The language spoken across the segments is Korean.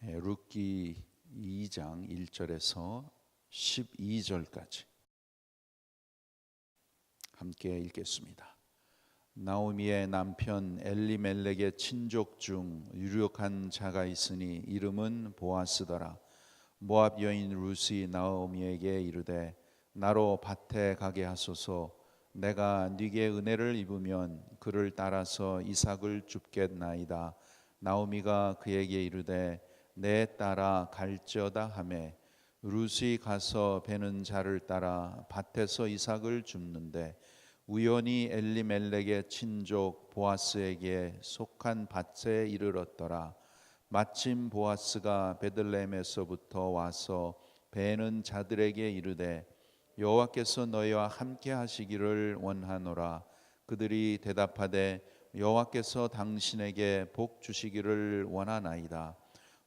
룻기 2장 1절에서 12절까지 함께 읽겠습니다. 나오미의 남편 엘리멜렉의 친족 중 유력한 자가 있으니 이름은 보아스더라. 모압 여인 룻이 나오미에게 이르되 나로 밭에 가게 하소서. 내가 네게 은혜를 입으면 그를 따라서 이삭을 줍겠나이다. 나오미가 그에게 이르되 내 딸아 갈지어다 하매 룻이 가서 베는 자를 따라 밭에서 이삭을 줍는데 우연히 엘리멜렉의 친족 보아스에게 속한 밭에 이르렀더라. 마침 보아스가 베들레헴에서부터 와서 베는 자들에게 이르되 여호와께서 너희와 함께 하시기를 원하노라. 그들이 대답하되 여호와께서 당신에게 복 주시기를 원하나이다.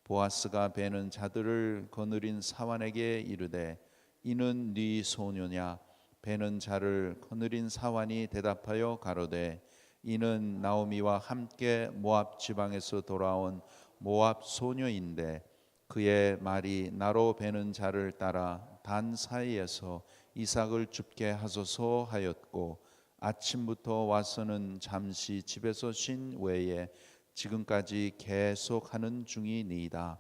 보아스가 베는 자들을 거느린 사환에게 이르되 이는 네 소녀냐? 베는 자를 거느린 사환이 대답하여 가로되 이는 나오미와 함께 모압 지방에서 돌아온 모압 소녀인데 그의 말이 나로 베는 자를 따라 단 사이에서 이삭을 줍게 하소서 하였고 아침부터 와서는 잠시 집에서 쉰 외에 지금까지 계속 하는 중이니이다.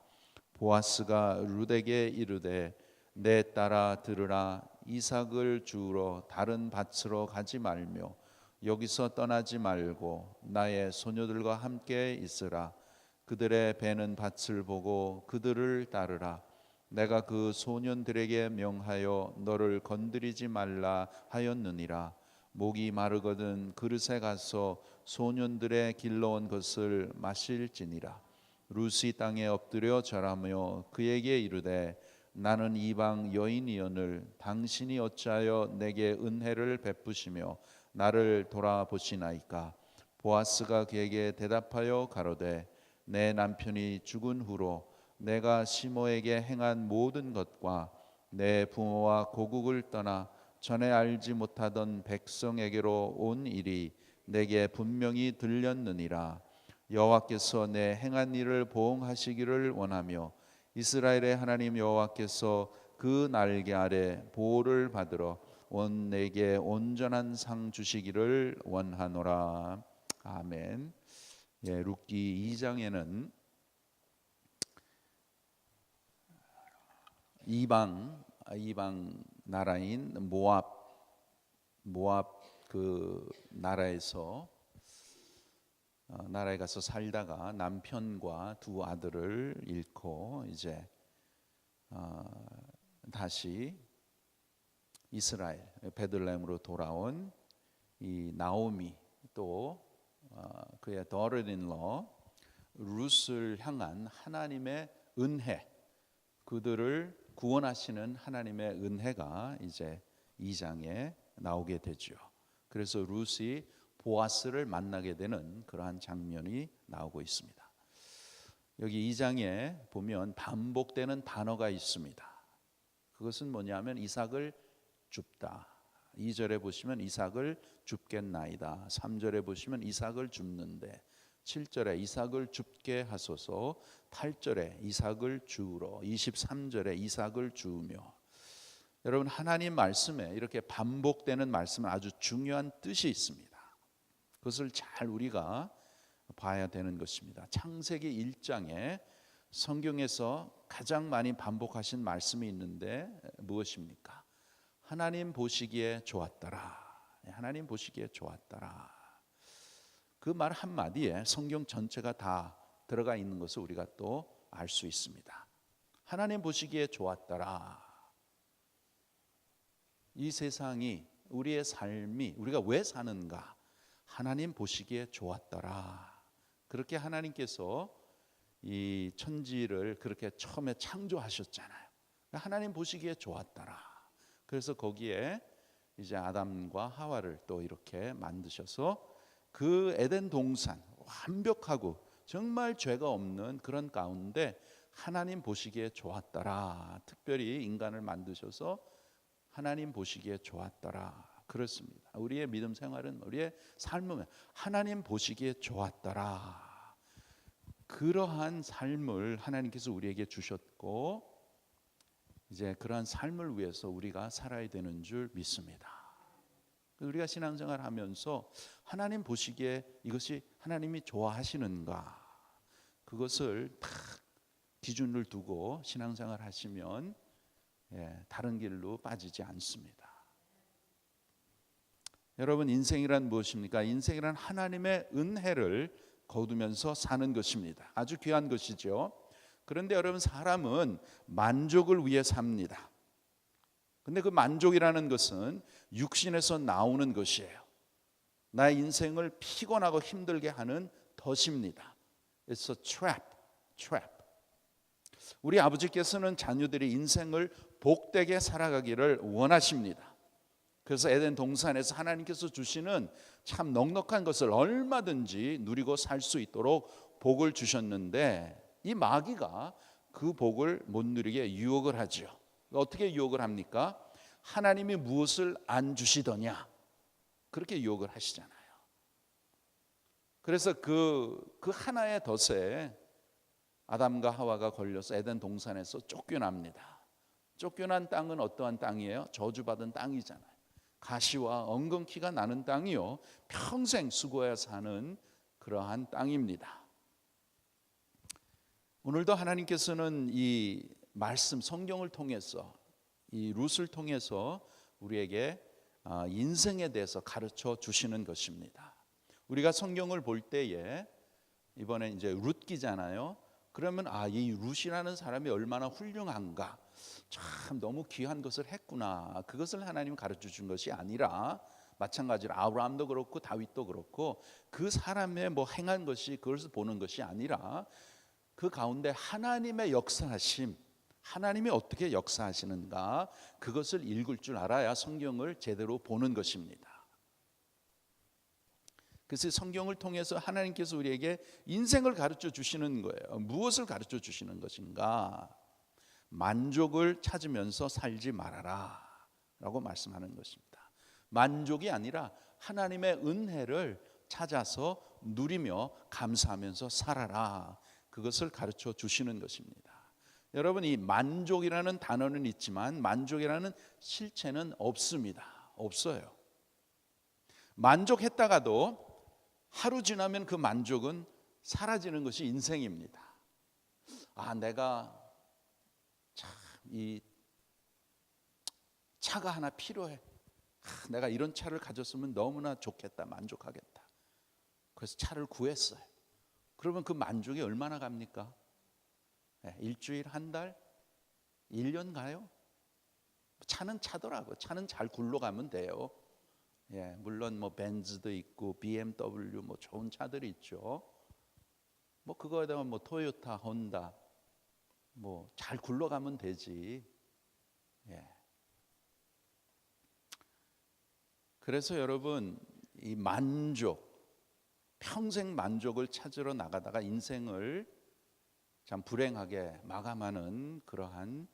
보아스가 룻에게 이르되 내 딸아 들으라. 이삭을 주우러 다른 밭으로 가지 말며 여기서 떠나지 말고 나의 소녀들과 함께 있으라. 그들의 베는 밭을 보고 그들을 따르라. 내가 그 소년들에게 명하여 너를 건드리지 말라 하였느니라. 목이 마르거든 그릇에 가서 소년들의 길러온 것을 마실지니라. 룻이 땅에 엎드려 절하며 그에게 이르되 나는 이방 여인이오늘 당신이 어찌하여 내게 은혜를 베푸시며 나를 돌아보시나이까. 보아스가 그에게 대답하여 가로되 내 남편이 죽은 후로 내가 시모에게 행한 모든 것과 내 부모와 고국을 떠나 전에 알지 못하던 백성에게로 온 일이 내게 분명히 들렸느니라. 여호와께서 내 행한 일을 보응하시기를 원하며 이스라엘의 하나님 여호와께서 그 날개 아래 보호를 받으러 온 내게 온전한 상 주시기를 원하노라. 아멘. 룻기 2장에는 이방 나라인 모압 그 나라에서 나라에 가서 살다가 남편과 두 아들을 잃고 이제 다시 이스라엘 베들레헴으로 돌아온 이 나오미 또 그의 daughter-in-law 룻을 향한 하나님의 은혜, 그들을 구원하시는 하나님의 은혜가 이제 2장에 나오게 되죠. 그래서 룻이 보아스를 만나게 되는 그러한 장면이 나오고 있습니다. 여기 2장에 보면 반복되는 단어가 있습니다. 그것은 뭐냐면 이삭을 줍다. 2절에 보시면 이삭을 줍겠나이다. 3절에 보시면 이삭을 줍는데 7절에 이삭을 줍게 하소서, 8절에 이삭을 주우러, 23절에 이삭을 주우며. 여러분, 하나님 말씀에 이렇게 반복되는 말씀은 아주 중요한 뜻이 있습니다. 그것을 잘 우리가 봐야 되는 것입니다. 창세기 1장에 성경에서 가장 많이 반복하신 말씀이 있는데 무엇입니까? 하나님 보시기에 좋았더라. 하나님 보시기에 좋았더라. 그 말 한마디에 성경 전체가 다 들어가 있는 것을 우리가 또 알 수 있습니다. 하나님 보시기에 좋았더라. 이 세상이, 우리의 삶이, 우리가 왜 사는가? 하나님 보시기에 좋았더라. 그렇게 하나님께서 이 천지를 그렇게 처음에 창조하셨잖아요. 하나님 보시기에 좋았더라. 그래서 거기에 이제 아담과 하와를 또 이렇게 만드셔서 그 에덴 동산, 완벽하고 정말 죄가 없는 그런 가운데 하나님 보시기에 좋았더라. 특별히 인간을 만드셔서 하나님 보시기에 좋았더라. 그렇습니다. 우리의 믿음 생활은, 우리의 삶은 하나님 보시기에 좋았더라. 그러한 삶을 하나님께서 우리에게 주셨고 이제 그러한 삶을 위해서 우리가 살아야 되는 줄 믿습니다. 우리가 신앙생활 하면서 하나님 보시기에 이것이 하나님이 좋아하시는가, 그것을 딱 기준을 두고 신앙생활 하시면 다른 길로 빠지지 않습니다. 여러분, 인생이란 무엇입니까? 인생이란 하나님의 은혜를 거두면서 사는 것입니다. 아주 귀한 것이죠. 그런데 여러분, 사람은 만족을 위해 삽니다. 근데 그 만족이라는 것은 육신에서 나오는 것이에요. 나의 인생을 피곤하고 힘들게 하는 덫입니다. It's a trap. 우리 아버지께서는 자녀들이 인생을 복되게 살아가기를 원하십니다. 그래서 에덴 동산에서 하나님께서 주시는 참 넉넉한 것을 얼마든지 누리고 살 수 있도록 복을 주셨는데 이 마귀가 그 복을 못 누리게 유혹을 하죠. 어떻게 유혹을 합니까? 하나님이 무엇을 안 주시더냐, 그렇게 유혹을 하시잖아요. 그래서 그 하나의 덫에 아담과 하와가 걸려서 에덴 동산에서 쫓겨납니다. 쫓겨난 땅은 어떠한 땅이에요? 저주받은 땅이잖아요. 가시와 엉겅퀴가 나는 땅이요, 평생 수고해야 사는 그러한 땅입니다. 오늘도 하나님께서는 이 말씀 성경을 통해서, 이 룻을 통해서 우리에게 인생에 대해서 가르쳐 주시는 것입니다. 우리가 성경을 볼 때에 이번에 이제 룻기잖아요. 그러면 이 룻이라는 사람이 얼마나 훌륭한가, 참 너무 귀한 것을 했구나, 그것을 하나님 가르쳐 준 것이 아니라, 마찬가지로 아브라함도 그렇고 다윗도 그렇고 그 사람의 뭐 행한 것이 그것을 보는 것이 아니라 그 가운데 하나님의 역사하심, 하나님이 어떻게 역사하시는가, 그것을 읽을 줄 알아야 성경을 제대로 보는 것입니다. 그래서 성경을 통해서 하나님께서 우리에게 인생을 가르쳐 주시는 거예요. 무엇을 가르쳐 주시는 것인가? 만족을 찾으면서 살지 말아라 라고 말씀하는 것입니다. 만족이 아니라 하나님의 은혜를 찾아서 누리며 감사하면서 살아라, 그것을 가르쳐 주시는 것입니다. 여러분, 이 만족이라는 단어는 있지만 만족이라는 실체는 없습니다. 없어요. 만족했다가도 하루 지나면 그 만족은 사라지는 것이 인생입니다. 내가 참 이 차가 하나 필요해. 내가 이런 차를 가졌으면 너무나 좋겠다, 만족하겠다. 그래서 차를 구했어요. 그러면 그 만족이 얼마나 갑니까? 일주일, 한 달, 1년 가요? 차는 차더라고요. 차는 잘 굴러가면 돼요. 물론 뭐 벤츠도 있고 BMW 뭐 좋은 차들이 있죠. 뭐 그거에다가 뭐 토요타, 혼다 뭐 잘 굴러가면 되지. 그래서 여러분, 이 만족, 평생 만족을 찾으러 나가다가 인생을 참 불행하게 마감하는 그러한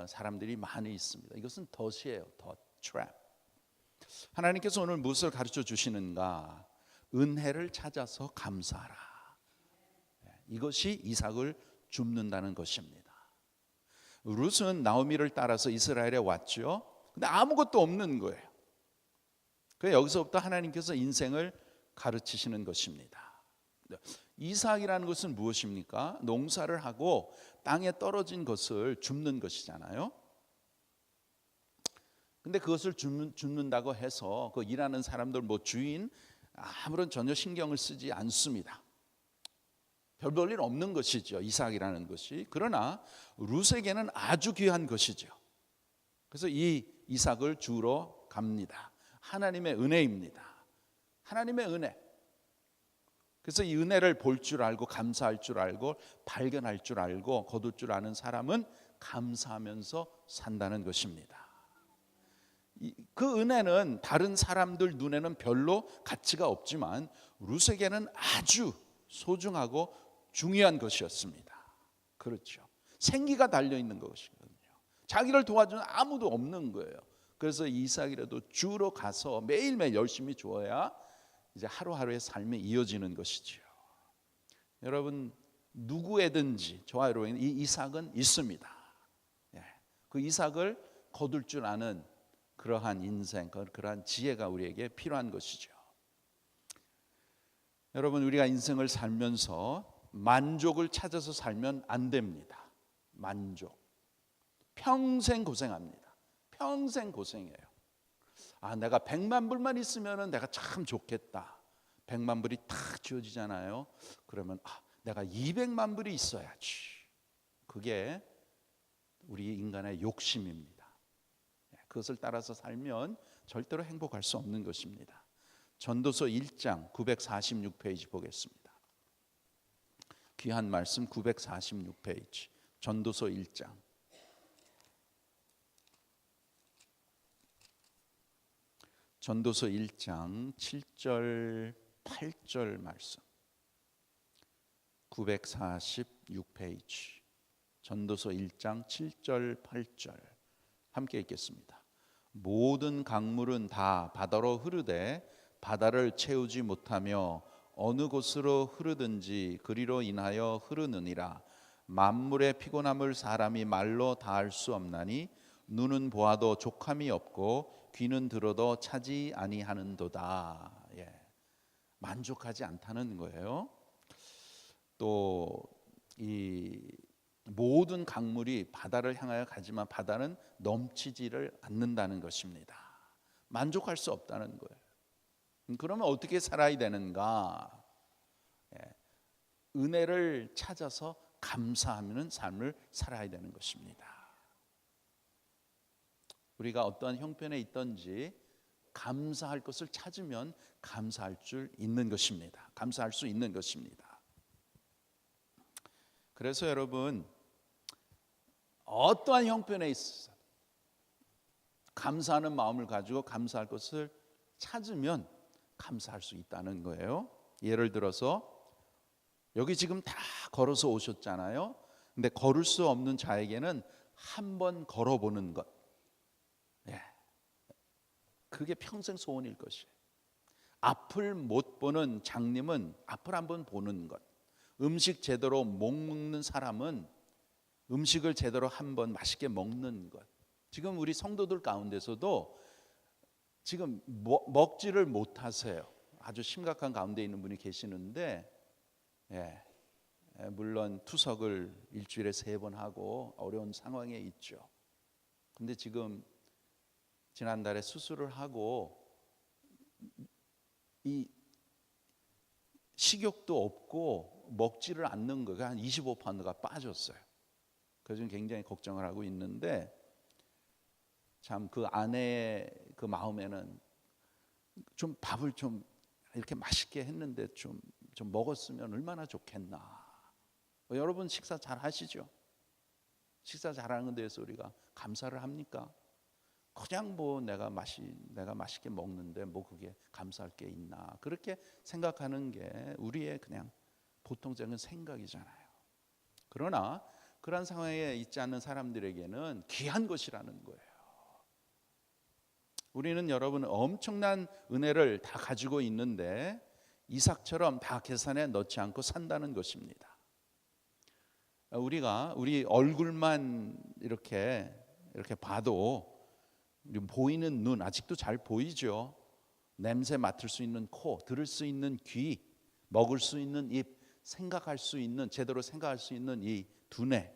사람들이 많이 있습니다. 이것은 덫이에요. 덫, 트랩. 하나님께서 오늘 무엇을 가르쳐 주시는가? 은혜를 찾아서 감사하라. 이것이 이삭을 줍는다는 것입니다. 룻은 나오미를 따라서 이스라엘에 왔죠. 근데 아무것도 없는 거예요. 그래서 여기서부터 하나님께서 인생을 가르치시는 것입니다. 이삭이라는 것은 무엇입니까? 농사를 하고 땅에 떨어진 것을 줍는 것이잖아요. 근데 그것을 줍는다고 해서 그 일하는 사람들 뭐 주인 아무런 전혀 신경을 쓰지 않습니다. 별 볼 일 없는 것이죠, 이삭이라는 것이. 그러나 룻에게는 아주 귀한 것이죠. 그래서 이 이삭을 주러 갑니다. 하나님의 은혜입니다. 하나님의 은혜. 그래서 이 은혜를 볼 줄 알고 감사할 줄 알고 발견할 줄 알고 거둘 줄 아는 사람은 감사하면서 산다는 것입니다. 그 은혜는 다른 사람들 눈에는 별로 가치가 없지만 룻에게는 아주 소중하고 중요한 것이었습니다. 그렇죠. 생기가 달려있는 것이거든요. 자기를 도와주는 아무도 없는 거예요. 그래서 이삭이라도 주로 가서 매일매일 열심히 주어야 이제 하루하루의 삶이 이어지는 것이죠. 여러분 누구에든지 저와 여러분 이 이삭은 있습니다. 예, 그 이삭을 거둘 줄 아는 그러한 인생, 그러한 지혜가 우리에게 필요한 것이죠. 여러분 우리가 인생을 살면서 만족을 찾아서 살면 안 됩니다. 만족. 평생 고생합니다. 평생 고생해요. 내가 100만 불만 있으면 내가 참 좋겠다. 100만 불이 탁 주어지잖아요. 그러면 내가 200만 불이 있어야지. 그게 우리 인간의 욕심입니다. 그것을 따라서 살면 절대로 행복할 수 없는 것입니다. 전도서 1장 946페이지 보겠습니다. 귀한 말씀 946페이지 전도서 1장 전도서 1장 7절 8절 말씀 946페이지 전도서 1장 7절 8절 함께 읽겠습니다. 모든 강물은 다 바다로 흐르되 바다를 채우지 못하며 어느 곳으로 흐르든지 그리로 인하여 흐르느니라. 만물의 피곤함을 사람이 말로 다할 수 없나니 눈은 보아도 족함이 없고 귀는 들어도 차지 아니하는도다. 만족하지 않다는 거예요. 또 이 모든 강물이 바다를 향하여 가지만 바다는 넘치지를 않는다는 것입니다. 만족할 수 없다는 거예요. 그러면 어떻게 살아야 되는가? 은혜를 찾아서 감사하는 삶을 살아야 되는 것입니다. 우리가 어떠한 형편에 있든지 감사할 것을 찾으면 감사할 줄 있는 것입니다. 감사할 수 있는 것입니다. 그래서 여러분 어떠한 형편에 있어서 감사하는 마음을 가지고 감사할 것을 찾으면 감사할 수 있다는 거예요. 예를 들어서 여기 지금 다 걸어서 오셨잖아요. 근데 걸을 수 없는 자에게는 한번 걸어보는 것, 그게 평생 소원일 것이에요. 앞을 못 보는 장님은 앞을 한번 보는 것, 음식 제대로 못 먹는 사람은 음식을 제대로 한번 맛있게 먹는 것. 지금 우리 성도들 가운데서도 지금 먹지를 못하세요. 아주 심각한 가운데 있는 분이 계시는데 물론 투석을 일주일에 3번 하고 어려운 상황에 있죠. 근데 지금 지난달에 수술을 하고 이 식욕도 없고 먹지를 않는 거가 한 25%가 빠졌어요. 그래서 굉장히 걱정을 하고 있는데 참 그 아내의 그 마음에는 좀 밥을 좀 이렇게 맛있게 했는데 좀 먹었으면 얼마나 좋겠나. 여러분 식사 잘 하시죠? 식사 잘하는 데에서 우리가 감사를 합니까? 그냥 내가 맛있게 먹는데 그게 감사할 게 있나. 그렇게 생각하는 게 우리의 그냥 보통적인 생각이잖아요. 그러나 그런 상황에 있지 않는 사람들에게는 귀한 것이라는 거예요. 우리는 여러분 엄청난 은혜를 다 가지고 있는데 이삭처럼 다 계산에 넣지 않고 산다는 것입니다. 우리 얼굴만 이렇게 봐도 보이는 눈 아직도 잘 보이죠. 냄새 맡을 수 있는 코, 들을 수 있는 귀, 먹을 수 있는 입, 제대로 생각할 수 있는 이 두뇌,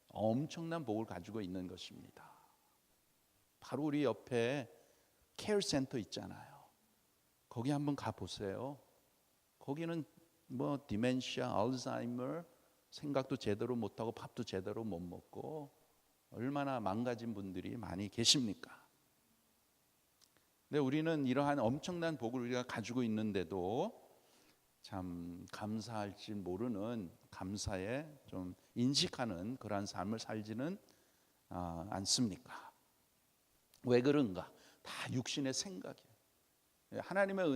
엄청난 복을 가지고 있는 것입니다. 바로 우리 옆에 케어 센터 있잖아요. 거기 한번 가 보세요. 거기는 디멘시아, 알츠하이머, 생각도 제대로 못하고 밥도 제대로 못 먹고 얼마나 망가진 분들이 많이 계십니까? 근데 우리는 이러한 엄청난 복을 우리가 가지고 있는데도 참 감사할 줄 모르는, 감사에 좀 인식하는 그러한 삶을 살지는 않습니까? 왜 그런가? 다 육신의 생각이에요. 하나님의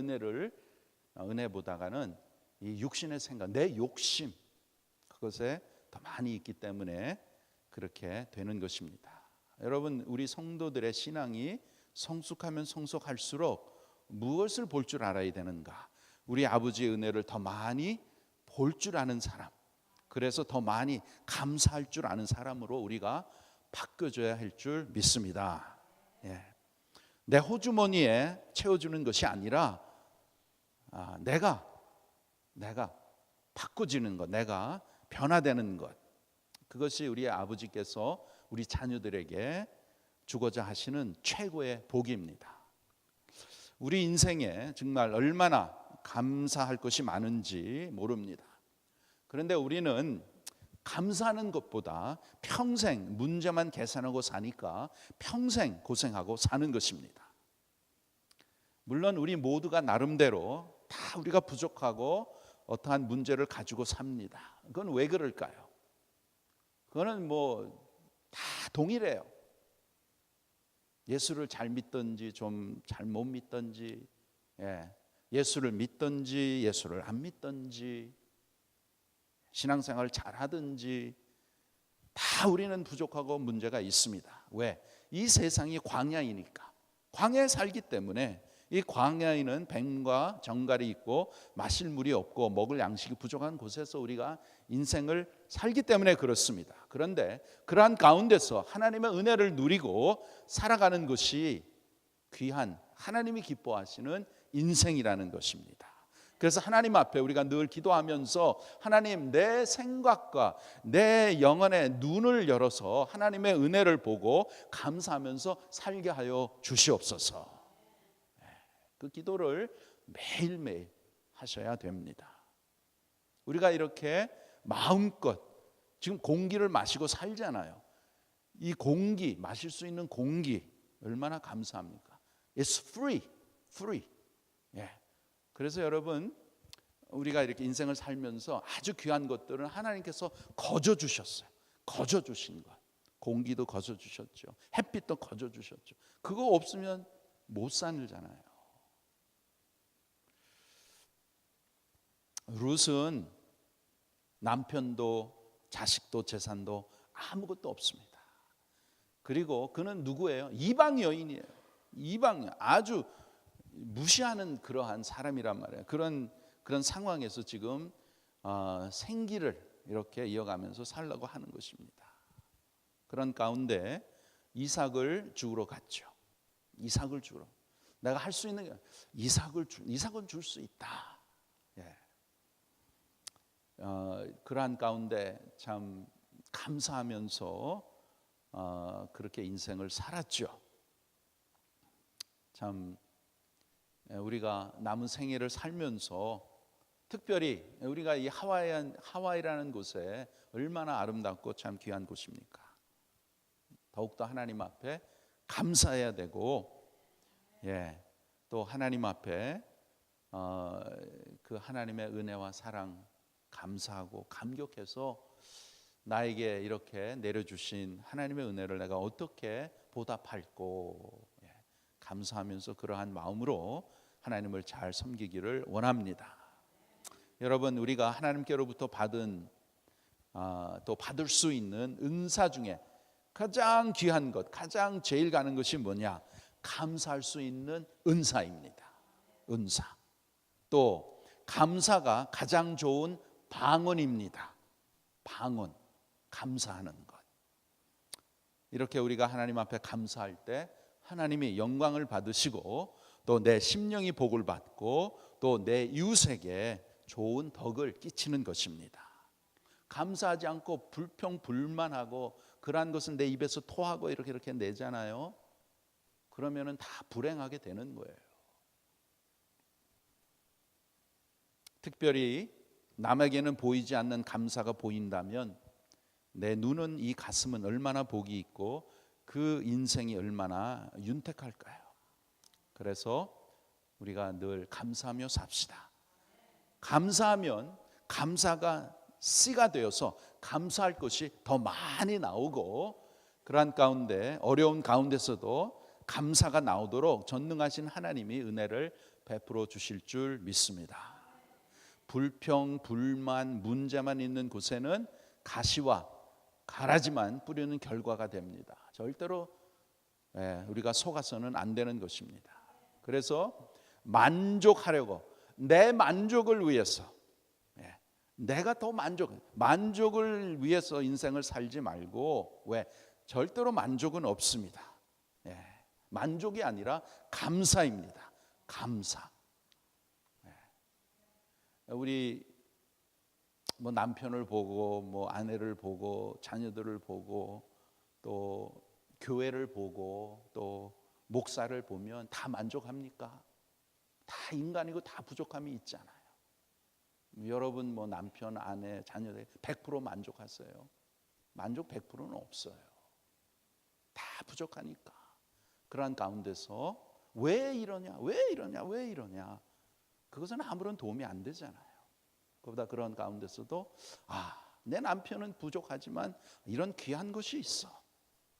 은혜보다는 이 육신의 생각, 내 욕심, 그것에 더 많이 있기 때문에 그렇게 되는 것입니다. 여러분, 우리 성도들의 신앙이 성숙하면 성숙할수록 무엇을 볼 줄 알아야 되는가? 우리 아버지의 은혜를 더 많이 볼 줄 아는 사람, 그래서 더 많이 감사할 줄 아는 사람으로 우리가 바꿔줘야 할 줄 믿습니다. 예. 내 호주머니에 채워주는 것이 아니라 내가 바꿔지는 것, 내가 변화되는 것, 그것이 우리 아버지께서 우리 자녀들에게 주고자 하시는 최고의 복입니다. 우리 인생에 정말 얼마나 감사할 것이 많은지 모릅니다. 그런데 우리는 감사하는 것보다 평생 문제만 계산하고 사니까 평생 고생하고 사는 것입니다. 물론 우리 모두가 나름대로 다 우리가 부족하고 어떠한 문제를 가지고 삽니다. 그건 왜 그럴까요? 그거는 뭐 다 동일해요. 예수를 잘 믿든지 좀 잘 못 믿든지, 예수를 믿든지 예수를 안 믿든지, 신앙생활을 잘 하든지 다 우리는 부족하고 문제가 있습니다. 왜? 이 세상이 광야이니까. 광야에 살기 때문에 이 광야에는 뱀과 정갈이 있고 마실 물이 없고 먹을 양식이 부족한 곳에서 우리가 인생을 살기 때문에 그렇습니다. 그런데 그러한 가운데서 하나님의 은혜를 누리고 살아가는 것이 귀한, 하나님이 기뻐하시는 인생이라는 것입니다. 그래서 하나님 앞에 우리가 늘 기도하면서 하나님, 내 생각과 내 영혼의 눈을 열어서 하나님의 은혜를 보고 감사하면서 살게 하여 주시옵소서. 그 기도를 매일매일 하셔야 됩니다. 우리가 이렇게 마음껏 지금 공기를 마시고 살잖아요. 이 공기, 마실 수 있는 공기 얼마나 감사합니까? It's free. 그래서 여러분, 우리가 이렇게 인생을 살면서 아주 귀한 것들은 하나님께서 거저 주셨어요. 거저 주신 것. 공기도 거저 주셨죠. 햇빛도 거저 주셨죠. 그거 없으면 못 살잖아요. 룻은 남편도 자식도 재산도 아무것도 없습니다. 그리고 그는 누구예요? 이방 여인이에요. 이방 여인, 아주 무시하는 그러한 사람이란 말이에요. 그런 상황에서 지금 생기를 이렇게 이어가면서 살려고 하는 것입니다. 그런 가운데 이삭을 주우러 갔죠. 이삭을 주우러. 내가 할 수 있는 게 이삭은 줄 수 있다. 그러한 가운데 참 감사하면서 그렇게 인생을 살았죠. 참 우리가 남은 생애를 살면서 특별히 우리가 이 하와이라는 곳에 얼마나 아름답고 참 귀한 곳입니까? 더욱더 하나님 앞에 감사해야 되고, 또 하나님 앞에 그 하나님의 은혜와 사랑 감사하고 감격해서 나에게 이렇게 내려주신 하나님의 은혜를 내가 어떻게 보답할꼬, 감사하면서 그러한 마음으로 하나님을 잘 섬기기를 원합니다. 여러분, 우리가 하나님께로부터 받은 또 받을 수 있는 은사 중에 가장 귀한 것, 가장 제일 가는 것이 뭐냐? 감사할 수 있는 은사입니다. 은사. 또 감사가 가장 좋은 방언입니다. 방언, 감사하는 것. 이렇게 우리가 하나님 앞에 감사할 때 하나님이 영광을 받으시고 또 내 심령이 복을 받고 또 내 이웃에게 좋은 덕을 끼치는 것입니다. 감사하지 않고 불평불만하고 그러한 것은 내 입에서 토하고 이렇게 내잖아요. 그러면은 다 불행하게 되는 거예요. 특별히 남에게는 보이지 않는 감사가 보인다면 내 눈은, 이 가슴은 얼마나 복이 있고 그 인생이 얼마나 윤택할까요? 그래서 우리가 늘 감사하며 삽시다. 감사하면 감사가 씨가 되어서 감사할 것이 더 많이 나오고, 그러한 가운데 어려운 가운데서도 감사가 나오도록 전능하신 하나님이 은혜를 베풀어 주실 줄 믿습니다. 불평, 불만, 문제만 있는 곳에는 가시와 가라지만 뿌리는 결과가 됩니다. 절대로 우리가 속아서는 안 되는 것입니다. 그래서 만족하려고, 내 만족을 위해서, 내가 더 만족을 위해서 인생을 살지 말고, 왜? 절대로 만족은 없습니다. 예, 만족이 아니라 감사입니다. 감사. 예. 우리 뭐 남편을 보고, 뭐 아내를 보고, 자녀들을 보고, 또 교회를 보고, 또 목사를 보면 다 만족합니까? 다 인간이고 다 부족함이 있잖아요. 여러분 뭐 남편, 아내, 자녀들 100% 만족하세요? 만족 100%는 없어요. 다 부족하니까. 그러한 가운데서 왜 이러냐, 왜 이러냐, 왜 이러냐, 그것은 아무런 도움이 안 되잖아요. 그보다 그런 가운데서도 내 남편은 부족하지만 이런 귀한 것이 있어.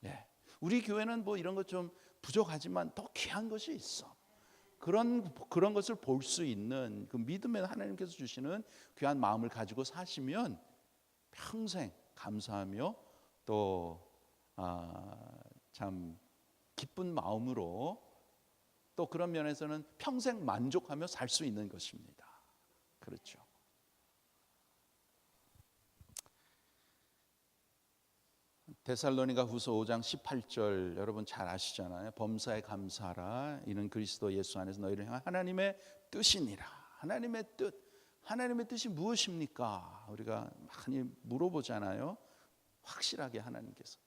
예. 우리 교회는 뭐 이런 것 좀 부족하지만 더 귀한 것이 있어. 그런 것을 볼 수 있는 그 믿음에 하나님께서 주시는 귀한 마음을 가지고 사시면 평생 감사하며 또 참 기쁜 마음으로, 또 그런 면에서는 평생 만족하며 살 수 있는 것입니다. 그렇죠. 데살로니가 후서 5장 18절 여러분 잘 아시잖아요. 범사에 감사하라. 이는 그리스도 예수 안에서 너희를 향한 하나님의 뜻이니라. 하나님의 뜻. 하나님의 뜻이 무엇입니까? 우리가 많이 물어보잖아요. 확실하게 하나님께서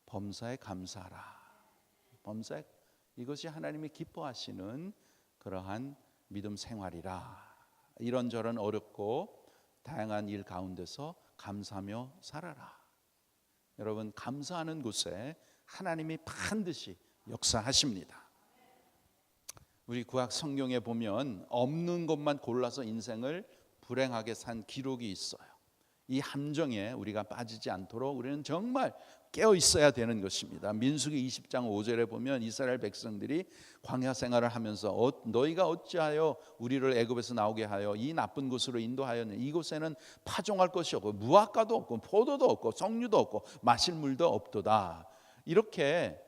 범사에 감사하라. 범사에, 이것이 하나님이 기뻐하시는 그러한 믿음 생활이라. 이런저런 어렵고 다양한 일 가운데서 감사하며 살아라. 여러분, 감사하는 곳에 하나님이 반드시 역사하십니다. 우리 구약 성경에 보면 없는 것만 골라서 인생을 불행하게 산 기록이 있어요. 이 함정에 우리가 빠지지 않도록 우리는 정말 깨어 있어야 되는 것입니다. 민수기 20장 5절에 보면 이스라엘 백성들이 광야 생활을 하면서 너희가 어찌하여 우리를 애굽에서 나오게 하여 이 나쁜 곳으로 인도하였느냐. 이곳에는 파종할 것이 없고 무화과도 없고 포도도 없고 석류도 없고 마실 물도 없도다. 이렇게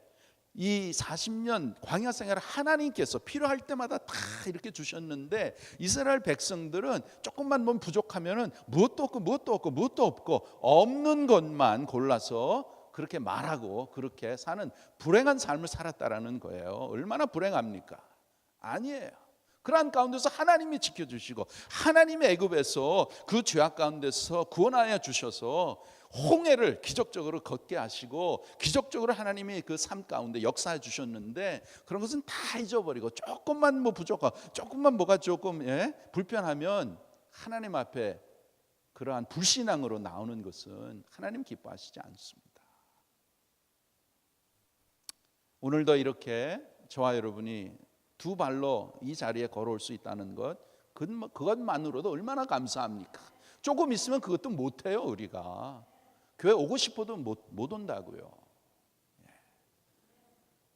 이 40년 광야 생활을 하나님께서 필요할 때마다 다 이렇게 주셨는데, 이스라엘 백성들은 조금만 뭐 부족하면은 무엇도 없고 없는 것만 골라서 그렇게 말하고 그렇게 사는 불행한 삶을 살았다라는 거예요. 얼마나 불행합니까? 아니에요. 그러한 가운데서 하나님이 지켜주시고 하나님의 애굽에서 그 죄악 가운데서 구원하여 주셔서 홍해를 기적적으로 걷게 하시고 기적적으로 하나님이 그 삶 가운데 역사해 주셨는데, 그런 것은 다 잊어버리고 조금만 뭐 부족하고 조금만 뭐가 조금 불편하면 하나님 앞에 그러한 불신앙으로 나오는 것은 하나님 기뻐하시지 않습니다. 오늘도 이렇게 저와 여러분이 두 발로 이 자리에 걸어올 수 있다는 것, 그것만으로도 얼마나 감사합니까? 조금 있으면 그것도 못해요. 우리가 교회 오고 싶어도 못 온다고요.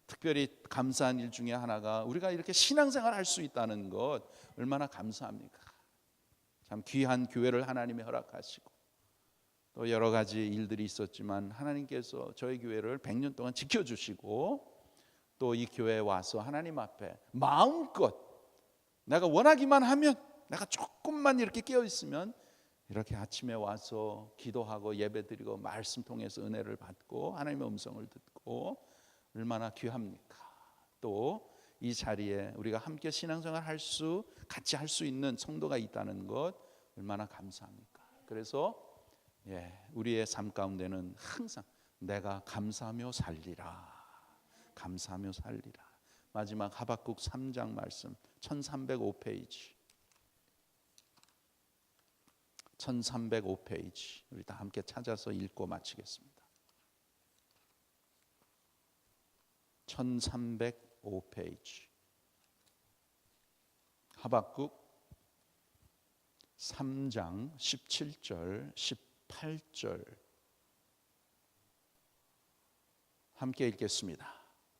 특별히 감사한 일 중에 하나가 우리가 이렇게 신앙생활 할 수 있다는 것, 얼마나 감사합니까? 참 귀한 교회를 하나님이 허락하시고 또 여러 가지 일들이 있었지만 하나님께서 저희 교회를 100년 동안 지켜주시고 또 이 교회에 와서 하나님 앞에 마음껏 내가 원하기만 하면, 내가 조금만 이렇게 깨어 있으면 이렇게 아침에 와서 기도하고 예배드리고 말씀 통해서 은혜를 받고 하나님의 음성을 듣고, 얼마나 귀합니까? 또 이 자리에 우리가 함께 신앙생활 같이 할 수 있는 성도가 있다는 것, 얼마나 감사합니까? 그래서 우리의 삶 가운데는 항상 내가 감사하며 살리라. 감사하며 살리라. 마지막 하박국 3장 말씀 1305페이지 1305페이지 우리 다 함께 찾아서 읽고 마치겠습니다. 1305페이지 하박국 3장 17절 18절 함께 읽겠습니다.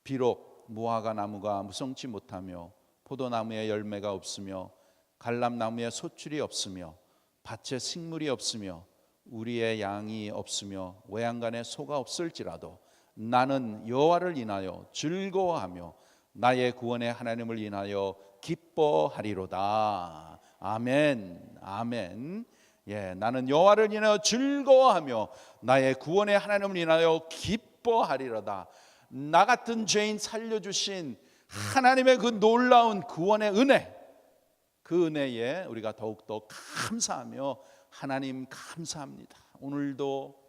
비록 무화과 나무가 무성치 못하며 포도나무에 열매가 없으며 갈람나무에 소출이 없으며 밭에 식물이 없으며 우리의 양이 없으며 외양간에 소가 없을지라도 나는 여호와를 인하여 즐거워하며 나의 구원의 하나님을 인하여 기뻐하리로다. 아멘. 아멘. 나는 여호와를 인하여 즐거워하며 나의 구원의 하나님을 인하여 기뻐하리로다. 나 같은 죄인 살려주신 하나님의 그 놀라운 구원의 은혜, 그 은혜에 우리가 더욱더 감사하며 하나님 감사합니다. 오늘도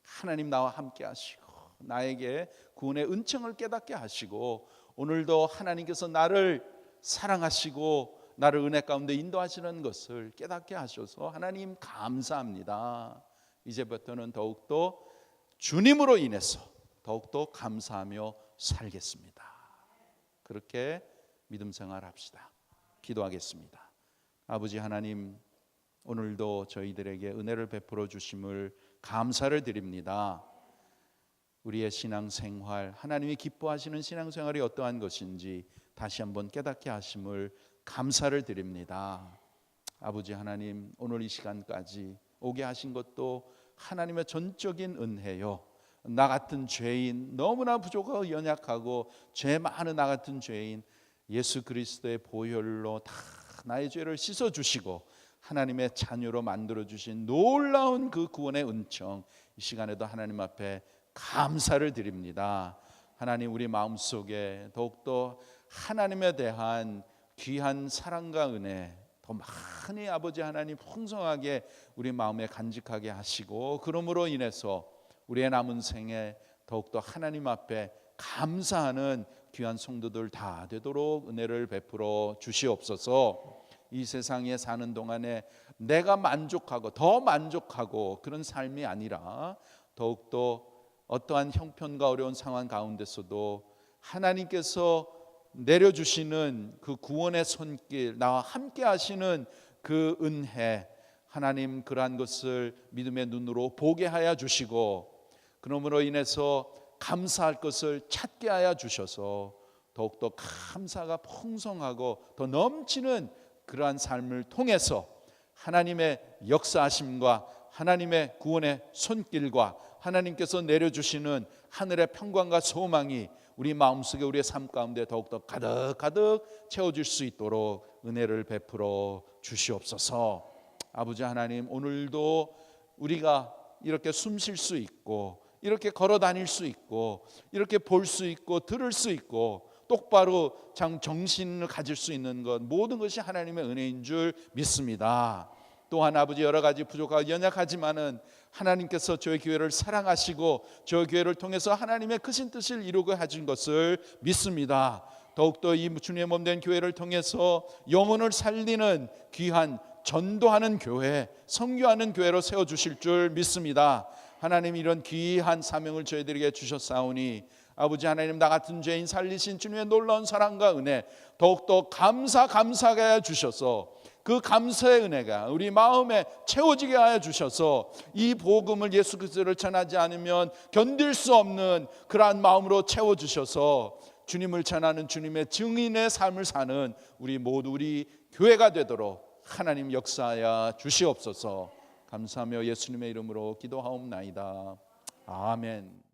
하나님 나와 함께 하시고 나에게 구원의 은총을 깨닫게 하시고 오늘도 하나님께서 나를 사랑하시고 나를 은혜 가운데 인도하시는 것을 깨닫게 하셔서 하나님 감사합니다. 이제부터는 더욱더 주님으로 인해서 더욱더 감사하며 살겠습니다. 그렇게 믿음 생활합시다. 기도하겠습니다. 아버지 하나님, 오늘도 저희들에게 은혜를 베풀어 주심을 감사를 드립니다. 우리의 신앙생활, 하나님이 기뻐하시는 신앙생활이 어떠한 것인지 다시 한번 깨닫게 하심을 감사를 드립니다. 아버지 하나님, 오늘 이 시간까지 오게 하신 것도 하나님의 전적인 은혜요. 나 같은 죄인, 너무나 부족하고 연약하고 죄 많은 나 같은 죄인, 예수 그리스도의 보혈로 다 나의 죄를 씻어주시고 하나님의 자녀로 만들어주신 놀라운 그 구원의 은총, 이 시간에도 하나님 앞에 감사를 드립니다. 하나님, 우리 마음속에 더욱더 하나님에 대한 귀한 사랑과 은혜 더 많이 아버지 하나님 풍성하게 우리 마음에 간직하게 하시고, 그러므로 인해서 우리의 남은 생에 더욱더 하나님 앞에 감사하는 귀한 성도들 다 되도록 은혜를 베풀어 주시옵소서. 이 세상에 사는 동안에 내가 만족하고 더 만족하고 그런 삶이 아니라 더욱더 어떠한 형편과 어려운 상황 가운데서도 하나님께서 내려주시는 그 구원의 손길, 나와 함께 하시는 그 은혜, 하나님 그러한 것을 믿음의 눈으로 보게 하여 주시고, 그러므로 인해서 감사할 것을 찾게 하여 주셔서 더욱더 감사가 풍성하고 더 넘치는 그러한 삶을 통해서 하나님의 역사하심과 하나님의 구원의 손길과 하나님께서 내려주시는 하늘의 평강과 소망이 우리 마음속에 우리의 삶 가운데 더욱더 가득가득 채워질 수 있도록 은혜를 베풀어 주시옵소서. 아버지 하나님, 오늘도 우리가 이렇게 숨 쉴 수 있고 이렇게 걸어 다닐 수 있고 이렇게 볼 수 있고 들을 수 있고 똑바로 정신을 가질 수 있는 것, 모든 것이 하나님의 은혜인 줄 믿습니다. 또한 아버지, 여러 가지 부족하고 연약하지만은 하나님께서 저희 교회를 사랑하시고 저희 교회를 통해서 하나님의 크신 뜻을 이루게 하신 것을 믿습니다. 더욱더 이 주님의 몸된 교회를 통해서 영혼을 살리는 귀한 전도하는 교회, 선교하는 교회로 세워주실 줄 믿습니다. 하나님, 이런 귀한 사명을 저희들에게 주셨사오니 아버지 하나님, 나 같은 죄인 살리신 주님의 놀라운 사랑과 은혜 더욱더 감사하게 하여 주셔서 그 감사의 은혜가 우리 마음에 채워지게 하여 주셔서 이 복음을, 예수 그리스도를 전하지 않으면 견딜 수 없는 그러한 마음으로 채워주셔서 주님을 전하는 주님의 증인의 삶을 사는 우리 모두 우리 교회가 되도록 하나님 역사하여 주시옵소서. 감사하며 예수님의 이름으로 기도하옵나이다. 아멘.